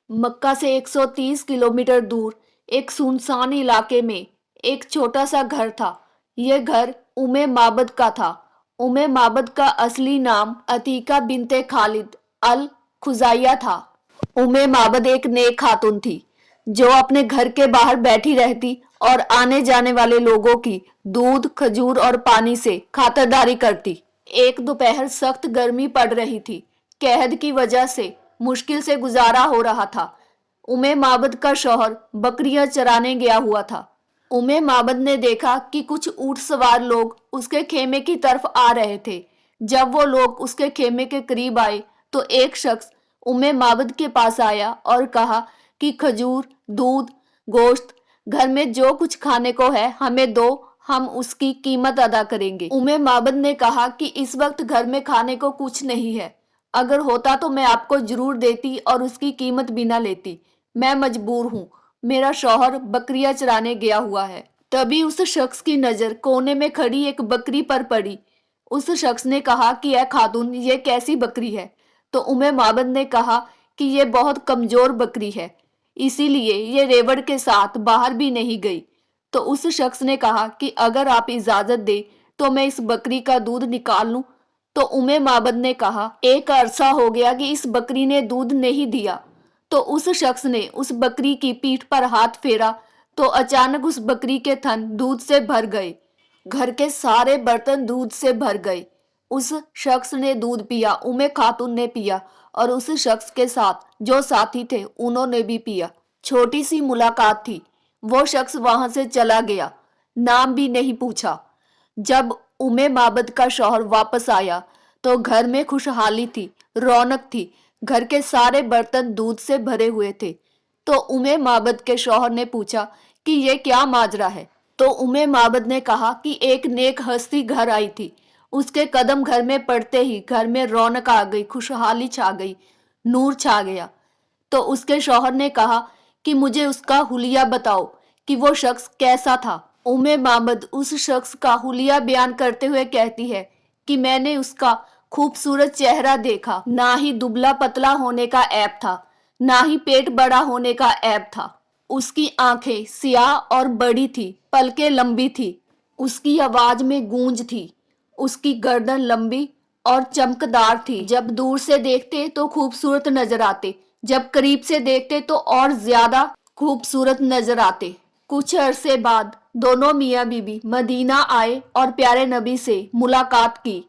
मक्का से 130 किलोमीटर दूर एक सुनसान इलाके में एक छोटा सा घर था। यह घर उम्मे माबद का था। उम्मे माबद का असली नाम अतीका बिनते खालिद अल खुजाइया था। उम्मे माबद एक नेक खातून थी जो अपने घर के बाहर बैठी रहती और आने जाने वाले लोगों की दूध, खजूर और पानी से खातिरदारी करती। एक दोपहर सख्त गर्मी पड़ रही थी। कहद की वजह से मुश्किल से गुजारा हो रहा था। उम्मे माबद का शौहर बकरियां चराने गया हुआ था। उम्मे माबद ने देखा कि कुछ ऊंट सवार लोग उसके खेमे की तरफ आ रहे थे। जब वो लोग उसके खेमे के करीब आए तो एक शख्स उम्मे माबद के पास आया और कहा कि खजूर, दूध, गोश्त, घर में जो कुछ खाने को है हमें दो, हम उसकी कीमत अदा करेंगे। उम्मे माबद ने कहा कि इस वक्त घर में खाने को कुछ नहीं है। अगर होता तो मैं आपको जरूर देती और उसकी कीमत भी ना लेती। मैं मजबूर हूँ, मेरा शौहर बकरियां चराने गया हुआ है। तभी उस शख्स की नजर कोने में खड़ी एक बकरी पर पड़ी। उस शख्स ने कहा कि ऐ खातून, ये कैसी बकरी है? तो उम्मे माबद ने कहा कि ये बहुत कमजोर बकरी है, इसीलिए ये रेवड़ के साथ बाहर भी नहीं गई। तो उस शख्स ने कहा कि अगर आप इजाजत दे तो मैं इस बकरी का दूध निकाल लूं। तो उम्मे माबद ने कहा, एक अरसा हो गया कि इस बकरी ने दूध नहीं दिया। तो उस शख्स ने उस बकरी की पीठ पर हाथ फेरा तो अचानक उस बकरी के थन दूध से भर गए। घर के सारे बर्तन दूध से भर गए। उस शख्स ने दूध पिया, उम्मे खातून ने पिया और उस शख्स के साथ जो साथी थे उन्होंने भी पिया। छोटी सी मुलाकात थी। वो शख्स वहां से चला गया, नाम भी नहीं पूछा। जब उम्मे माबद का शौहर वापस आया तो घर में खुशहाली थी, रौनक थी। घर के सारे बर्तन दूध से भरे हुए थे। तो उम्मे माबद के शौहर ने पूछा कि ये क्या माजरा है? तो उम्मे माबद ने कहा कि एक नेक हस्ती घर आई थी। उसके कदम घर में पड़ते ही घर में रौनक आ गई, खुशहाली छा गई, नूर छा गया। तो उसके शौहर ने कहा कि मुझे उसका हुलिया बताओ कि वो शख्स कैसा था। उम्मे माबद उस शख्स का हुलिया बयान करते हुए कहती है कि मैंने उसका खूबसूरत चेहरा देखा। ना ही दुबला पतला होने का ऐब था, ना ही पेट बड़ा होने का ऐब था। उसकी आंखें सियाह और बड़ी थी, पलकें लंबी थी। उसकी आवाज में गूंज थी। उसकी गर्दन लंबी और चमकदार थी। जब दूर से देखते तो खूबसूरत नजर आते, जब करीब से देखते तो और ज्यादा खूबसूरत नजर आते। कुछ अरसे बाद दोनों मियाँ बीबी मदीना आए और प्यारे नबी से मुलाकात की।